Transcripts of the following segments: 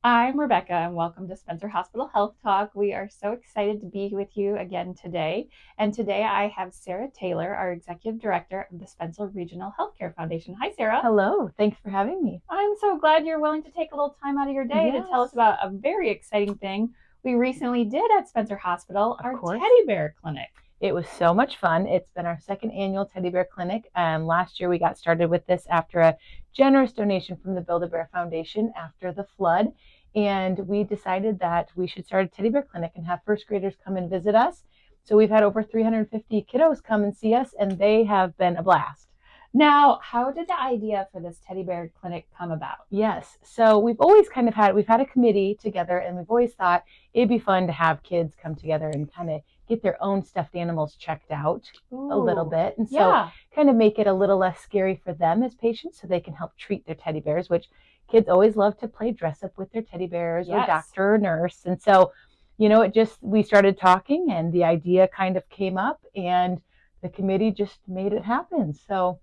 I'm Rebecca, and welcome to Spencer Hospital Health Talk. We are so excited to be with you again today. And today I have Sara Taylor, our Executive Director of the Spencer Regional Healthcare Foundation. Hi, Sara. Hello, thanks for having me. I'm so glad you're willing to take a little time out of your day to tell us Yes, about a very exciting thing we recently did at Spencer Hospital, of our course. teddy bear clinic. It was so much fun. It's been our second annual teddy bear clinic. Last year we got started with this after a generous donation from the Build-A-Bear Foundation after the flood. And we decided that we should start a teddy bear clinic and have first graders come and visit us. So we've had over 350 kiddos come and see us, and they have been a blast. Now, how did the idea for this teddy bear clinic come about? Yes. So we've had a committee together, and we've always thought it'd be fun to have kids come together and kind of get their own stuffed animals checked out a little bit. And so Yeah. kind of make it a little less scary for them as patients so they can help treat their teddy bears, which kids always love to play dress up with their teddy bears or Yes. doctor or nurse. And so, we started talking and the idea kind of came up and the committee just made it happen. So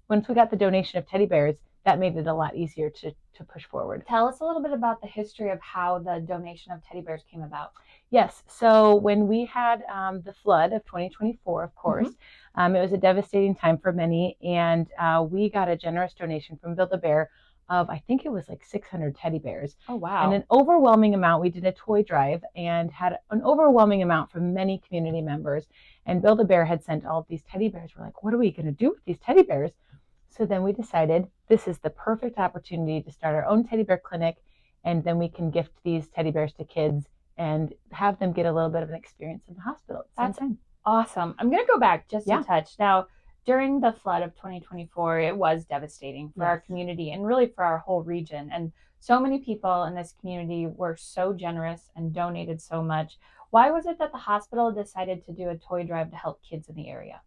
once we got the donation of teddy bears, that made it a lot easier to push forward. Tell us a little bit about the history of how the donation of teddy bears came about. Yes, so when we had the flood of 2024, of course, it was a devastating time for many, and we got a generous donation from Build-A-Bear of, I think it was like 600 teddy bears. Oh, wow. And an overwhelming amount, we did a toy drive and had an overwhelming amount from many community members. And Build-A-Bear had sent all of these teddy bears. We're like, what are we going to do with these teddy bears? So then we decided this is the perfect opportunity to start our own teddy bear clinic, and then we can gift these teddy bears to kids and have them get a little bit of an experience in the hospital at the same time. Awesome. I'm going to go back just a touch. Now, during the flood of 2024, it was devastating for our community and really for our whole region. And so many people in this community were so generous and donated so much. Why was it that the hospital decided to do a toy drive to help kids in the area?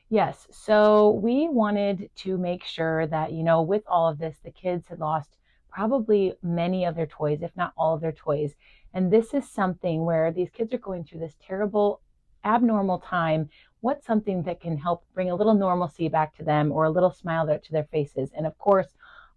Yes. So we wanted to make sure that, with all of this, the kids had lost probably many of their toys, if not all of their toys. And this is something where these kids are going through this terrible, abnormal time. What's something that can help bring a little normalcy back to them or a little smile to their faces? And of course,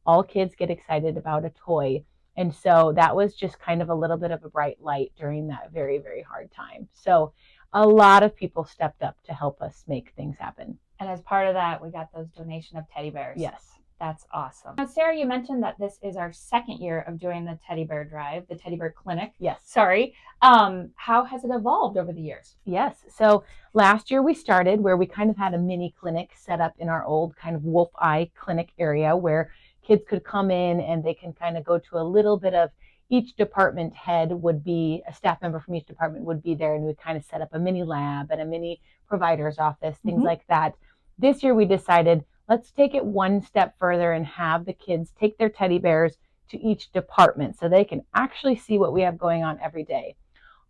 all kids get excited about a toy. And so that was just kind of a little bit of a bright light during that very, very hard time. So a lot of people stepped up to help us make things happen. And as part of that, we got those donation of teddy bears. Yes. That's awesome. Now, Sara, you mentioned that this is our second year of doing the teddy bear drive, the teddy bear clinic. Yes. Sorry. How has it evolved over the years? Yes. So last year we started where we kind of had a mini clinic set up in our old kind of Wolf Eye clinic area where kids could come in and they can kind of go to a little bit of each department head would be a staff member from each department would be there, and we kind of set up a mini lab and a mini provider's office, things like that. This year we decided let's take it one step further and have the kids take their teddy bears to each department so they can actually see what we have going on every day.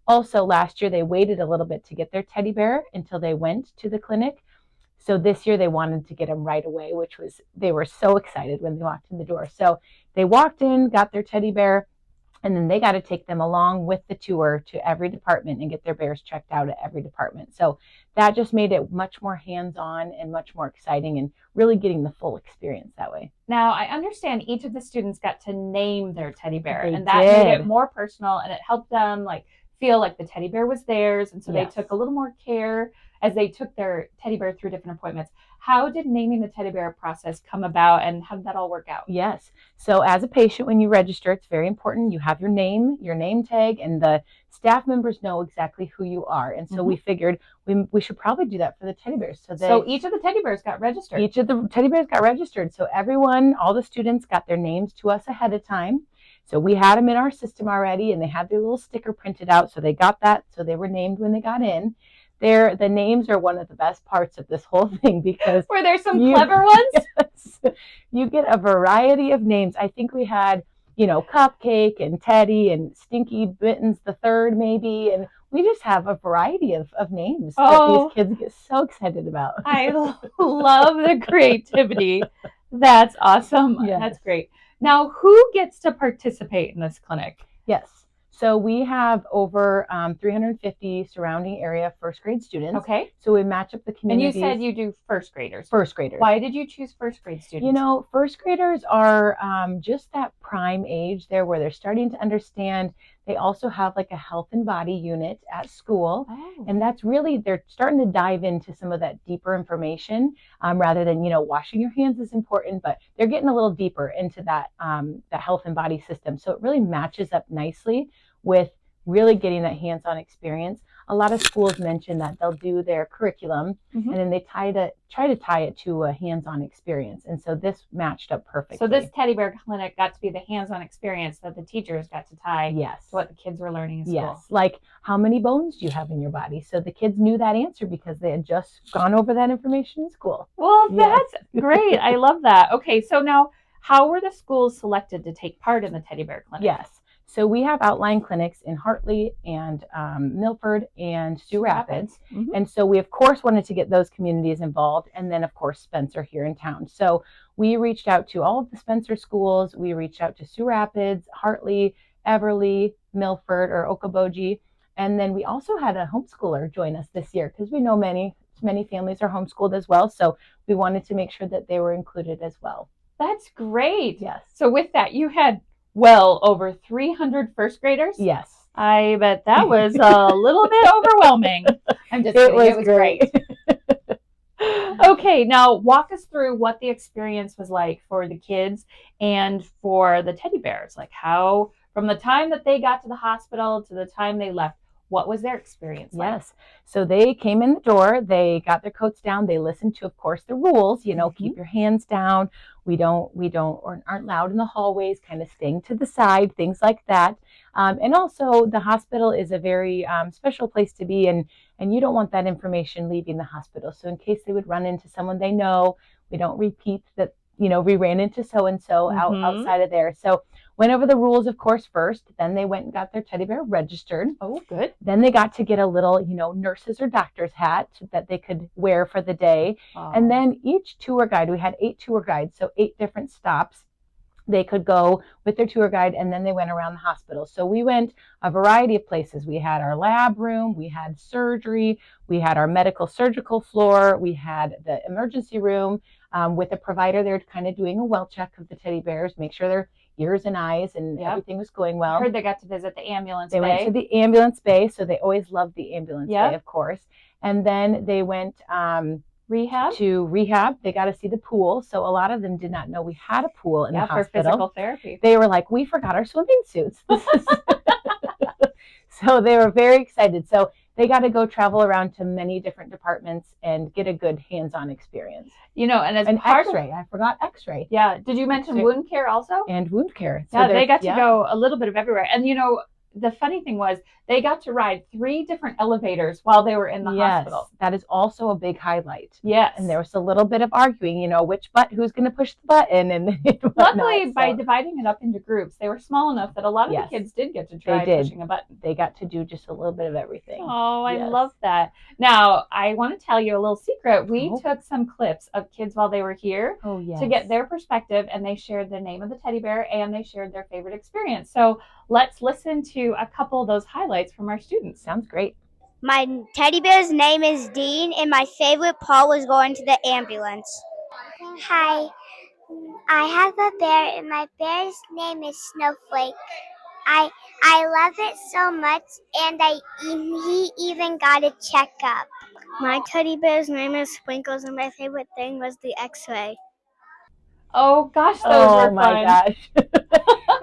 Also, last year they waited a little bit to get their teddy bear until they went to the clinic. So this year they wanted to get them right away, they were so excited when they walked in the door. So they walked in, got their teddy bear, and then they got to take them along with the tour to every department and get their bears checked out at every department. So that just made it much more hands-on and much more exciting and really getting the full experience that way. Now, I understand each of the students got to name their teddy bear, and that made it more personal, and it helped them feel like the teddy bear was theirs. And so they took a little more care as they took their teddy bear through different appointments. How did naming the teddy bear process come about, and how did that all work out? Yes. So as a patient, when you register, it's very important. You have your name tag, and the staff members know exactly who you are. And so we figured we should probably do that for the teddy bears. So each of the teddy bears got registered. Each of the teddy bears got registered. So all the students got their names to us ahead of time. So we had them in our system already, and they had their little sticker printed out. So they got that. So they were named when they got in. The names are one of the best parts of this whole thing because were there some clever ones? Yes, you get a variety of names. I think we had, Cupcake and Teddy and Stinky Mittens the third maybe, and we just have a variety of names that these kids get so excited about. I love the creativity. That's awesome. Yes. That's great. Now, who gets to participate in this clinic? Yes. So we have over 350 surrounding area first grade students. Okay. So we match up the communities. And you said you do first graders. First graders. Why did you choose first grade students? You know, first graders are just that prime age there where they're starting to understand. They also have like a health and body unit at school. Oh. And that's really, they're starting to dive into some of that deeper information rather than, you know, washing your hands is important, but they're getting a little deeper into that the health and body system. So it really matches up nicely with really getting that hands-on experience. A lot of schools mention that they'll do their curriculum and then they try to tie it to a hands-on experience. And so this matched up perfectly. So this teddy bear clinic got to be the hands-on experience that the teachers got to tie to what the kids were learning in school. Yes, like how many bones do you have in your body? So the kids knew that answer because they had just gone over that information in school. Well, that's great. I love that. Okay, so now how were the schools selected to take part in the teddy bear clinic? Yes. So we have outlying clinics in Hartley and Milford and Sioux Rapids. And so we, of course, wanted to get those communities involved. And then, of course, Spencer here in town. So we reached out to all of the Spencer schools. We reached out to Sioux Rapids, Hartley, Everly, Milford, or Okoboji. And then we also had a homeschooler join us this year because we know many families are homeschooled as well. So we wanted to make sure that they were included as well. That's great. Yes. So with that, you had well over 300 first graders? Yes. I bet that was a little bit overwhelming. I'm just kidding. It was great. Okay, now walk us through what the experience was like for the kids and for the teddy bears. Like how, from the time that they got to the hospital to the time they left, what was their experience like? Yes. So they came in the door, they got their coats down, they listened to, of course, the rules, you know, keep your hands down. We aren't loud in the hallways, kind of staying to the side, things like that. And also the hospital is a very special place to be, and you don't want that information leaving the hospital. So in case they would run into someone they know, we don't repeat that, you know, we ran into so-and-so outside of there. So went over the rules, of course, first. Then they went and got their teddy bear registered. Oh, good. Then they got to get a little, you know, nurse's or doctor's hat that they could wear for the day. Oh. And then each tour guide, we had 8 tour guides, so 8 different stops. They could go with their tour guide, and then they went around the hospital. So we went a variety of places. We had our lab room, we had surgery, we had our medical surgical floor, we had the emergency room with a provider there kind of doing a well check of the teddy bears, make sure their ears and eyes and everything was going well. I heard they got to visit the ambulance bay. They went to the ambulance bay, so they always loved the ambulance bay, of course. And then they went to rehab. They got to see the pool. So a lot of them did not know we had a pool in the hospital. For physical therapy. They were like, we forgot our swimming suits. So they were very excited. So they got to go travel around to many different departments and get a good hands-on experience. You know, and as X-ray, I forgot X-ray. Yeah. Did you mention wound care also? And wound care. So yeah, they got to go a little bit of everywhere. And you know, the funny thing was they got to ride 3 different elevators while they were in the hospital. That is also a big highlight. Yes. And there was a little bit of arguing, you know, who's going to push the button. And luckily, by dividing it up into groups, they were small enough that a lot of the kids did get to try pushing a button. They got to do just a little bit of everything. Oh, I love that. Now, I want to tell you a little secret. We took some clips of kids while they were here to get their perspective, and they shared the name of the teddy bear and they shared their favorite experience. So let's listen to a couple of those highlights from our students. Sounds great. My teddy bear's name is Dean, and my favorite part was going to the ambulance. Hi, I have a bear, and my bear's name is Snowflake. I love it so much, and he even got a checkup. My teddy bear's name is Sprinkles, and my favorite thing was the X-ray. Oh gosh, those were fun. Oh my gosh.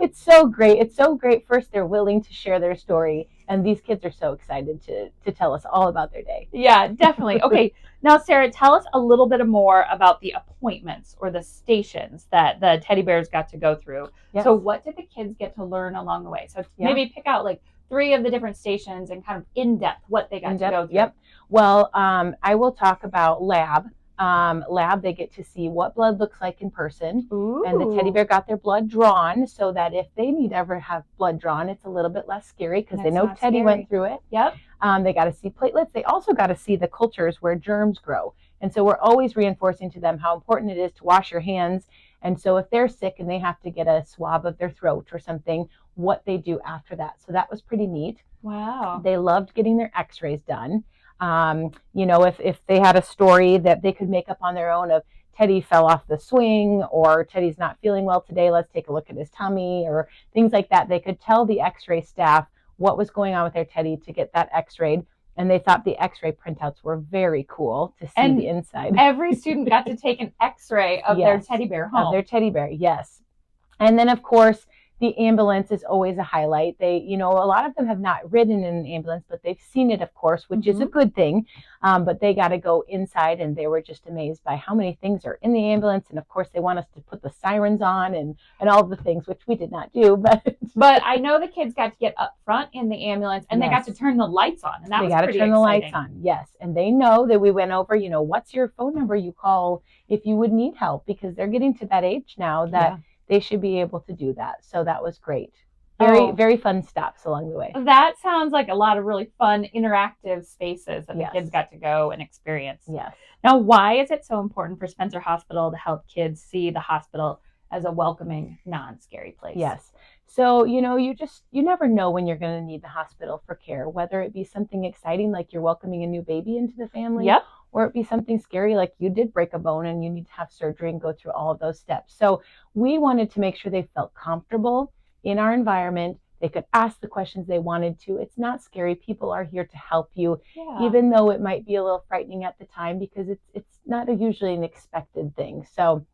It's so great. It's so great. First, they're willing to share their story, and these kids are so excited to tell us all about their day. Yeah, definitely. Okay, now Sarah, tell us a little bit more about the appointments or the stations that the teddy bears got to go through. Yes. So what did the kids get to learn along the way? So maybe pick out like 3 of the different stations and kind of in-depth what they got to go through. Yep. Well, I will talk about lab. They get to see what blood looks like in person. Ooh. And the teddy bear got their blood drawn so that if they need to ever have blood drawn, it's a little bit less scary because they know Teddy went through it. Yep. They got to see platelets. They also got to see the cultures where germs grow. And so we're always reinforcing to them how important it is to wash your hands. And so if they're sick and they have to get a swab of their throat or something, what they do after that. So that was pretty neat. Wow. They loved getting their x-rays done. If they had a story that they could make up on their own of Teddy fell off the swing, or Teddy's not feeling well today, let's take a look at his tummy, or things like that, they could tell the x-ray staff what was going on with their Teddy to get that x-rayed. And they thought the x-ray printouts were very cool to see the inside. Every student got to take an x-ray of their teddy bear home. Of their teddy bear, yes. And then, of course, the ambulance is always a highlight. They, a lot of them have not ridden in an ambulance, but they've seen it, of course, which is a good thing. But they got to go inside, and they were just amazed by how many things are in the ambulance. And of course, they want us to put the sirens on and all the things, which we did not do. But I know the kids got to get up front in the ambulance, and they got to turn the lights on. And that was pretty exciting. They got to turn the lights on, yes. And they know that we went over, what's your phone number you call if you would need help, because they're getting to that age now that they should be able to do that. So that was great. Very fun stops along the way. That sounds like a lot of really fun interactive spaces that the kids got to go and experience. Yes. Now, why is it so important for Spencer Hospital to help kids see the hospital as a welcoming, non-scary place? Yes. So, you never know when you're going to need the hospital for care, whether it be something exciting like you're welcoming a new baby into the family. Yep. Or it be something scary like you did break a bone and you need to have surgery and go through all of those steps. So we wanted to make sure they felt comfortable in our environment. They could ask the questions they wanted to. It's not scary. People are here to help you, even though it might be a little frightening at the time, because it's not usually an expected thing. So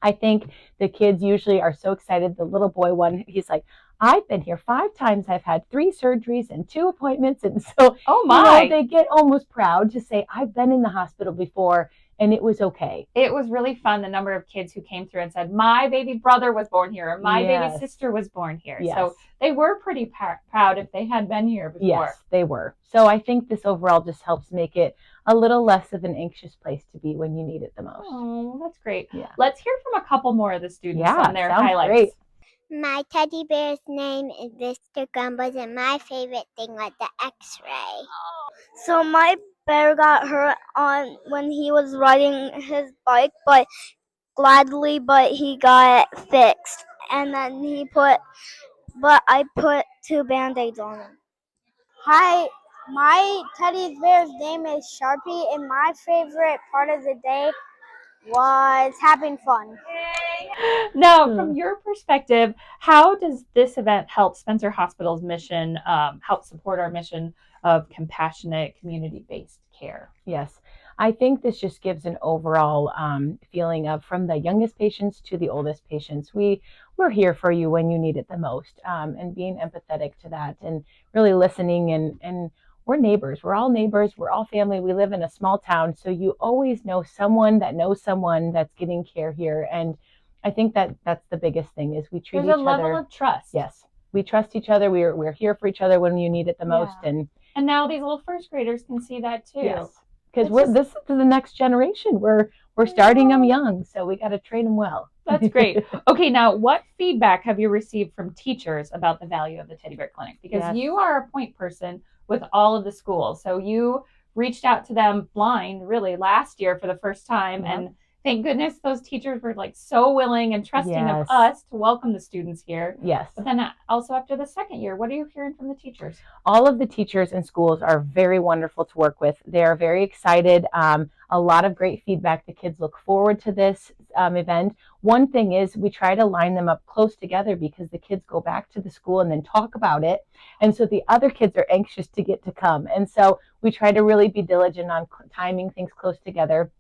I think the kids usually are so excited. The little boy one, he's like, I've been here 5 times. I've had 3 surgeries and 2 appointments. And so they get almost proud to say, I've been in the hospital before and it was okay. It was really fun, the number of kids who came through and said, my baby brother was born here, or my baby sister was born here. Yes. So they were pretty proud if they had been here before. Yes, they were. So I think this overall just helps make it a little less of an anxious place to be when you need it the most. Oh, that's great. Yeah. Let's hear from a couple more of the students on their highlights. Great. My teddy bear's name is Mr. Grumbles, and my favorite thing was the x-ray. So my bear got hurt when he was riding his bike, but he got fixed. And then I put 2 Band-Aids on him. Hi, my teddy bear's name is Sharpie, and my favorite part of the day was having fun. Now, from your perspective, how does this event help Spencer Hospital's mission, help support our mission of compassionate, community-based care? Yes, I think this just gives an overall feeling of, from the youngest patients to the oldest patients, we're here for you when you need it the most, and being empathetic to that and really listening. And we're neighbors. We're all neighbors. We're all family. We live in a small town, so you always know someone that knows someone that's getting care here. And I think that's the biggest thing, is we treat each other. There's a level of trust. Yes, we trust each other. We're here for each other when you need it the most. And now these little first graders can see that too. Yes, because this is the next generation. We're starting them young, so we got to train them well. That's great. Okay, now what feedback have you received from teachers about the value of the Teddy Bear Clinic? Because you are a point person with all of the schools, so you reached out to them blind, really, last year for the first time, and thank goodness those teachers were so willing and trusting of us to welcome the students here. Yes. But then also after the second year, what are you hearing from the teachers? All of the teachers and schools are very wonderful to work with. They are very excited. A lot of great feedback. The kids look forward to this event. One thing is we try to line them up close together, because the kids go back to the school and then talk about it. And so the other kids are anxious to get to come. And so we try to really be diligent on timing things close together.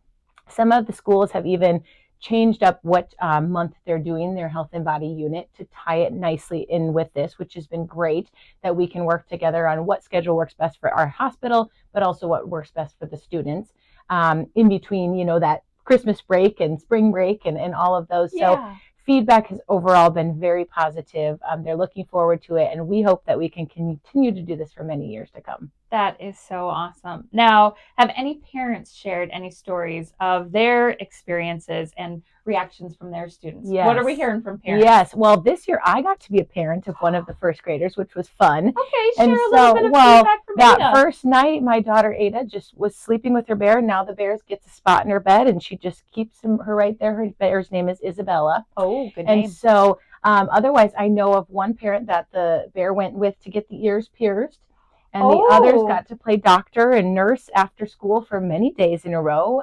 Some of the schools have even changed up what month they're doing their health and body unit to tie it nicely in with this, which has been great, that we can work together on what schedule works best for our hospital, but also what works best for the students in between, that Christmas break and spring break and all of those. So feedback has overall been very positive. They're looking forward to it, and we hope that we can continue to do this for many years to come. That is so awesome. Now, have any parents shared any stories of their experiences and reactions from their students? Yes. What are we hearing from parents? Yes. Well, this year I got to be a parent of one of the first graders, which was fun. Okay, share a little bit of feedback from that Ada. First night, my daughter Ada just was sleeping with her bear. Now the bear gets a spot in her bed, and she just keeps her right there. Her bear's name is Isabella. Oh, good name. And so Otherwise, I know of one parent that the bear went with to get the ears pierced, and the others got to play doctor and nurse after school for many days in a row.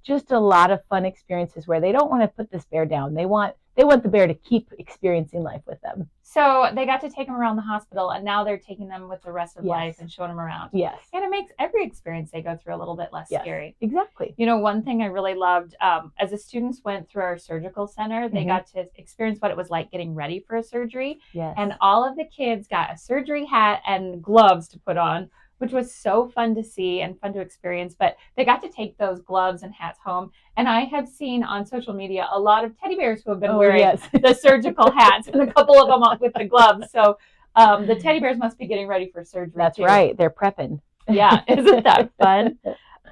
Just a lot of fun experiences where they don't want to put this bear down. They want the bear to keep experiencing life with them. So they got to take them around the hospital, and now they're taking them with the rest of life and showing them around. Yes. And it makes every experience they go through a little bit less scary. Exactly. You know, one thing I really loved, as the students went through our surgical center, they got to experience what it was like getting ready for a surgery. Yes. And all of the kids got a surgery hat and gloves to put on, which was so fun to see and fun to experience. But they got to take those gloves and hats home. And I have seen on social media a lot of teddy bears who have been wearing the surgical hats and a couple of them with the gloves. So the teddy bears must be getting ready for surgery. That's right. They're prepping. Yeah. Isn't that fun?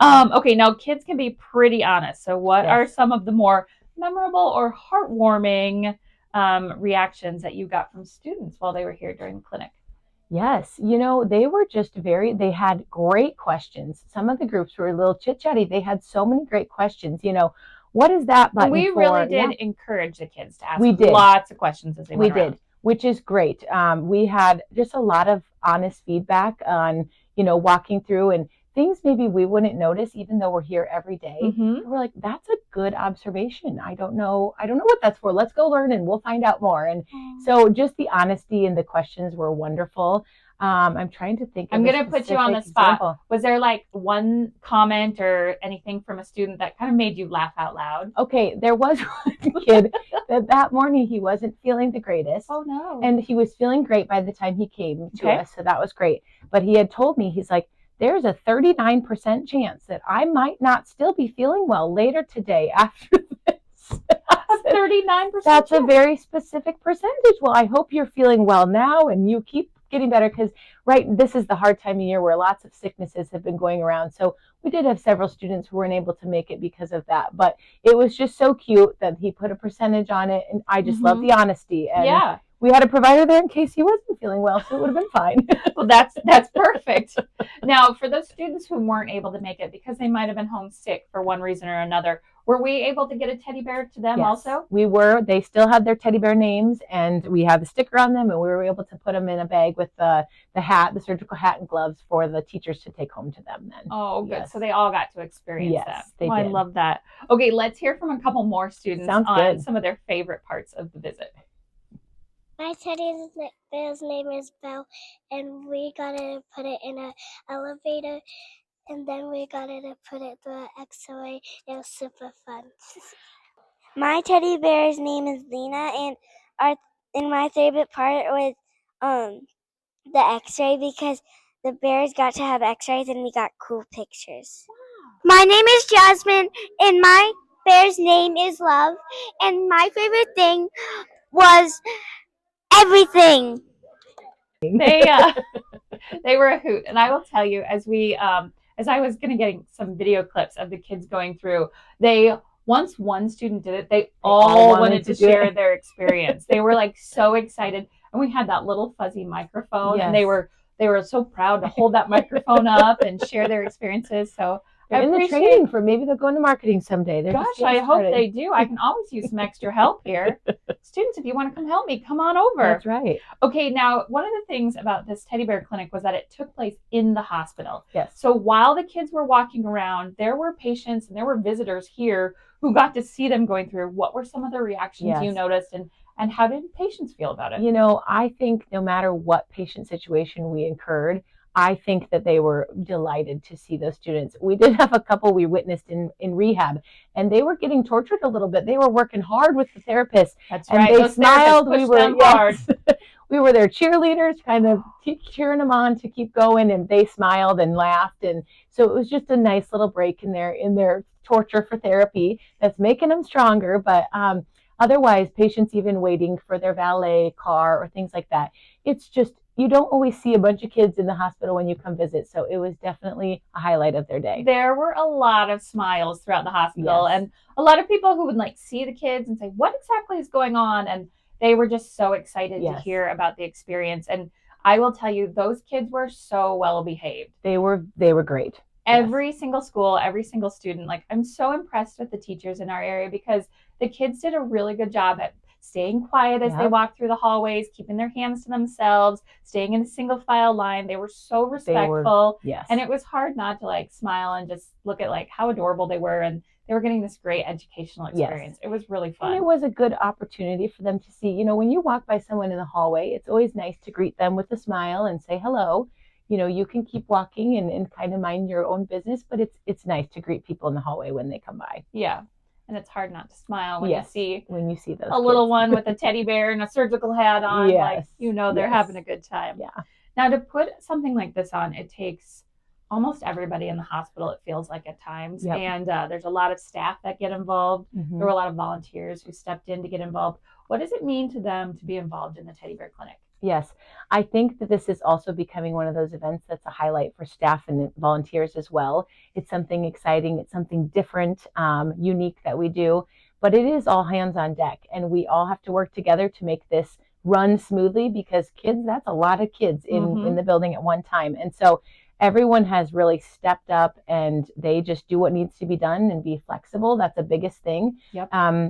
Okay, now kids can be pretty honest. So what are some of the more memorable or heartwarming reactions that you got from students while they were here during the clinic? Yes, you know, they were just they had great questions. Some of the groups were a little chit-chatty. They had so many great questions. You know, what is that button we for? really did encourage the kids to ask lots of questions as they went around. We did, which is great. We had just a lot of honest feedback on, you know, walking through and things maybe we wouldn't notice even though we're here every day. We're like, that's a good observation. I don't know what that's for. Let's go learn and we'll find out more. And so just the honesty and the questions were wonderful. I'm trying to think. I'm going to put you on the spot. Example. Was there like one comment or anything from a student that kind of made you laugh out loud? Okay, there was one kid that morning he wasn't feeling the greatest. Oh no. And he was feeling great by the time he came to us, so that was great. But he had told me, he's like, there's a 39% chance that I might not still be feeling well later today after this. 39%? That's a very specific percentage. Well, I hope you're feeling well now and you keep getting better because, this is the hard time of year where lots of sicknesses have been going around. So we did have several students who weren't able to make it because of that. But it was just so cute that he put a percentage on it. And I just love the honesty. And we had a provider there in case he wasn't feeling well, so it would have been fine. Well, that's perfect. Now, for those students who weren't able to make it because they might have been homesick for one reason or another, were we able to get a teddy bear to them also? We were. They still had their teddy bear names, and we had the sticker on them, and we were able to put them in a bag with the hat, the surgical hat and gloves for the teachers to take home to them then. Oh, good. So they all got to experience that. They did. I love that. Okay, let's hear from a couple more students on some of their favorite parts of the visit. My teddy bear's name is Belle, and we got to put it in an elevator, and then we got to put it through an X-ray. It was super fun. My teddy bear's name is Lena, and my favorite part was the X-ray because the bears got to have X-rays, and we got cool pictures. Wow. My name is Jasmine, and my bear's name is Love, and my favorite thing was everything. They were a hoot, and I will tell you, as I was getting some video clips of the kids going through, once one student did it, they all wanted to share their experience. They were like so excited, and we had that little fuzzy microphone, and they were so proud to hold that microphone up and share their experiences. So they're in the training for maybe they'll go into marketing someday. Gosh, I hope they do. I can always use some extra help here. Students, if you want to come help me, come on over. That's right. Okay, now one of the things about this teddy bear clinic was that it took place in the hospital. Yes. So while the kids were walking around, there were patients and there were visitors here who got to see them going through. What were some of the reactions you noticed, and how did patients feel about it? You know, I think no matter what patient situation we incurred, I think that they were delighted to see those students. We did have a couple we witnessed in rehab, and they were getting tortured a little bit. They were working hard with the therapist. That's and right. They smiled. We were hard. We were their cheerleaders, kind of cheering them on to keep going, and they smiled and laughed. And so it was just a nice little break in their torture for therapy that's making them stronger. But otherwise, patients even waiting for their valet car or things like that. It's just, you don't always see a bunch of kids in the hospital when you come visit. So it was definitely a highlight of their day. There were a lot of smiles throughout the hospital, and a lot of people who would see the kids and say, what exactly is going on? And they were just so excited to hear about the experience. And I will tell you, those kids were so well behaved. They were great. Every single school, every single student, I'm so impressed with the teachers in our area because the kids did a really good job at staying quiet as they walk through the hallways, keeping their hands to themselves, staying in a single file line. They were so respectful. Yes. And it was hard not to like smile and just look at like how adorable they were, and they were getting this great educational experience. It was really fun. And it was a good opportunity for them to see, you know, when you walk by someone in the hallway, it's always nice to greet them with a smile and say hello. You know, you can keep walking and kind of mind your own business, but it's nice to greet people in the hallway when they come by. Yeah. And it's hard not to smile when you see those a little one with a teddy bear and a surgical hat on. Like, you know, they're having a good time. Yeah. Now, to put something like this on, it takes almost everybody in the hospital, it feels like at times. And there's a lot of staff that get involved. There were a lot of volunteers who stepped in to get involved. What does it mean to them to be involved in the Teddy Bear Clinic? Yes, I think that this is also becoming one of those events that's a highlight for staff and volunteers as well. It's something exciting. It's something different, unique that we do, but it is all hands on deck, and we all have to work together to make this run smoothly, because kids, that's a lot of kids in the building at one time. And so everyone has really stepped up, and they just do what needs to be done and be flexible. That's the biggest thing.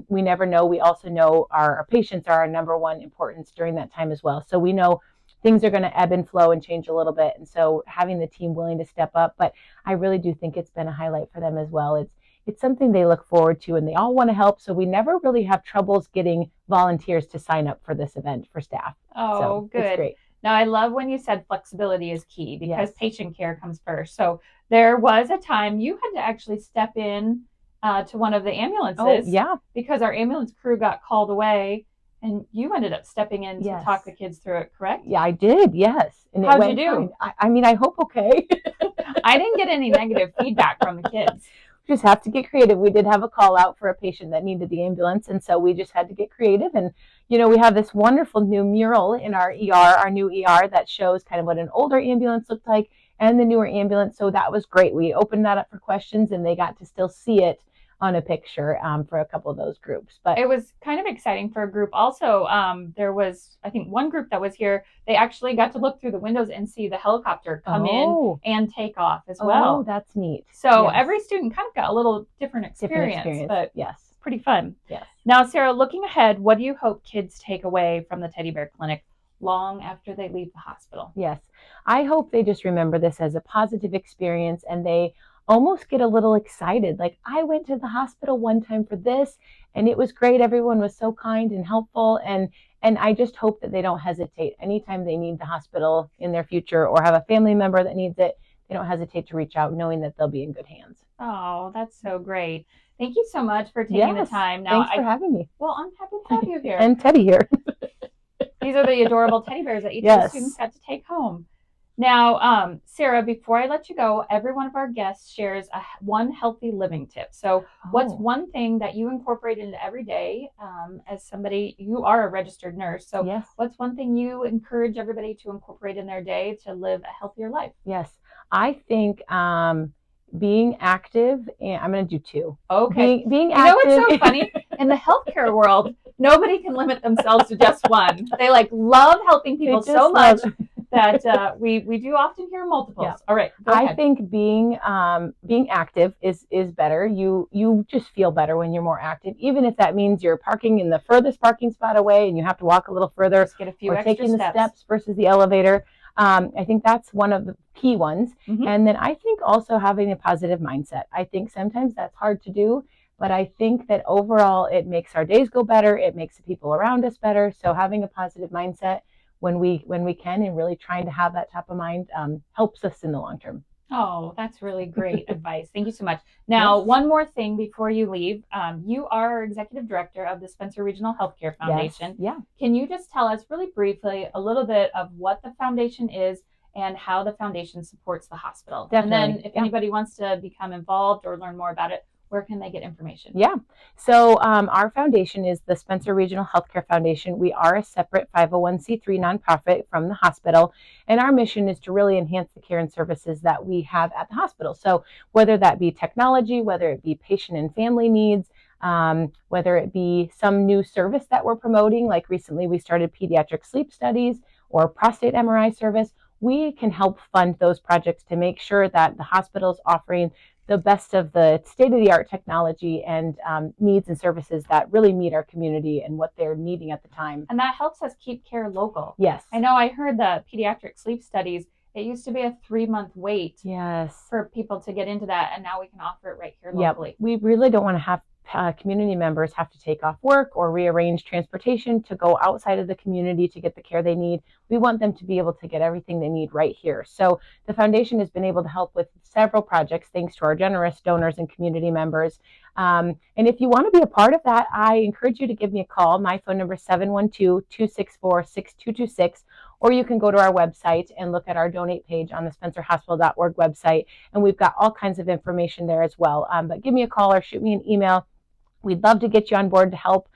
We never know. We also know our patients are our number one importance during that time as well. So we know things are going to ebb and flow and change a little bit. And so having the team willing to step up, but I really do think it's been a highlight for them as well. It's something they look forward to, and they all want to help. So we never really have troubles getting volunteers to sign up for this event for staff. Oh, so good. It's great. Now, I love when you said flexibility is key, because patient care comes first. So there was a time you had to actually step in to one of the ambulances because our ambulance crew got called away, and you ended up stepping in to talk the kids through it, correct? Yeah, I did, yes. And how'd you do? I mean, I hope okay. I didn't get any negative feedback from the kids. Just have to get creative. We did have a call out for a patient that needed the ambulance, and so we just had to get creative. And you know, we have this wonderful new mural in our ER, our new ER, that shows kind of what an older ambulance looked like and the newer ambulance. So that was great. We opened that up for questions, and they got to still see it on a picture for a couple of those groups. But it was kind of exciting for a group. Also, there was, I think, one group that was here. They actually got to look through the windows and see the helicopter come in and take off as well. Oh, that's neat. So every student kind of got a little different experience. But pretty fun. Yes. Now, Sarah, looking ahead, what do you hope kids take away from the Teddy Bear Clinic long after they leave the hospital? Yes, I hope they just remember this as a positive experience, and they almost get a little excited. Like, I went to the hospital one time for this, and it was great. Everyone was so kind and helpful. And I just hope that they don't hesitate anytime they need the hospital in their future, or have a family member that needs it. They don't hesitate to reach out, knowing that they'll be in good hands. Oh, that's so great. Thank you so much for taking the time. Now, thanks for having me. Well, I'm happy to have you here. And Teddy here. These are the adorable teddy bears that each of the students got to take home. Now, Sarah, before I let you go, every one of our guests shares one healthy living tip. So what's one thing that you incorporate into every day as somebody, you are a registered nurse. So what's one thing you encourage everybody to incorporate in their day to live a healthier life? Yes, I think being active, and I'm going to do two. Okay. Being active. You know what's so funny? In the healthcare world, nobody can limit themselves to just one. They love helping people so much that we do often hear multiples. Yeah. All right. I think being active is better. You just feel better when you're more active, even if that means you're parking in the furthest parking spot away and you have to walk a little further, just get a few or extra taking the steps versus the elevator. I think that's one of the key ones. And then I think also having a positive mindset. I think sometimes that's hard to do, but I think that overall it makes our days go better. It makes the people around us better. So having a positive mindset when we can, and really trying to have that top of mind helps us in the long term. Oh, that's really great advice. Thank you so much. Now, one more thing before you leave. You are our executive director of the Spencer Regional Healthcare Foundation. Yeah. Can you just tell us really briefly a little bit of what the foundation is and how the foundation supports the hospital? Definitely. And then if anybody wants to become involved or learn more about it, where can they get information? Yeah. So our foundation is the Spencer Regional Healthcare Foundation. We are a separate 501c3 nonprofit from the hospital, and our mission is to really enhance the care and services that we have at the hospital. So whether that be technology, whether it be patient and family needs, whether it be some new service that we're promoting, like recently we started pediatric sleep studies or prostate MRI service, we can help fund those projects to make sure that the hospital is offering the best of the state-of-the-art technology and needs and services that really meet our community and what they're needing at the time. And that helps us keep care local. Yes. I know I heard the pediatric sleep studies. It used to be a 3-month wait for people to get into that, and now we can offer it right here locally. We really don't want to have community members have to take off work or rearrange transportation to go outside of the community to get the care they need. We want them to be able to get everything they need right here. So the foundation has been able to help with several projects thanks to our generous donors and community members. And if you want to be a part of that, I encourage you to give me a call. My phone number is 712-264-6226, or you can go to our website and look at our donate page on the spencerhospital.org website, and we've got all kinds of information there as well. But give me a call or shoot me an email. We'd love to get you on board to help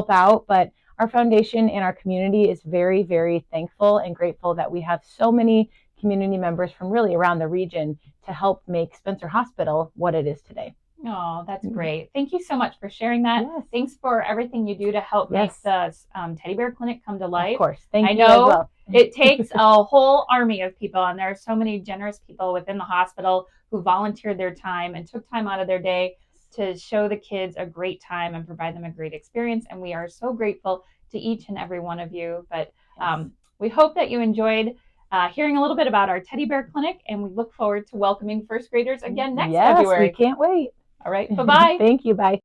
out, but our foundation and our community is very, very thankful and grateful that we have so many community members from really around the region to help make Spencer Hospital what it is today. Oh, that's great. Thank you so much for sharing that. Yes. Thanks for everything you do to help make the Teddy Bear Clinic come to life. Of course. Thank you. I know as well. It takes a whole army of people, and there are so many generous people within the hospital who volunteered their time and took time out of their day to show the kids a great time and provide them a great experience. And we are so grateful to each and every one of you. But we hope that you enjoyed hearing a little bit about our Teddy Bear Clinic, and we look forward to welcoming first graders again next February. Yes, we can't wait. All right, bye-bye. Thank you, bye.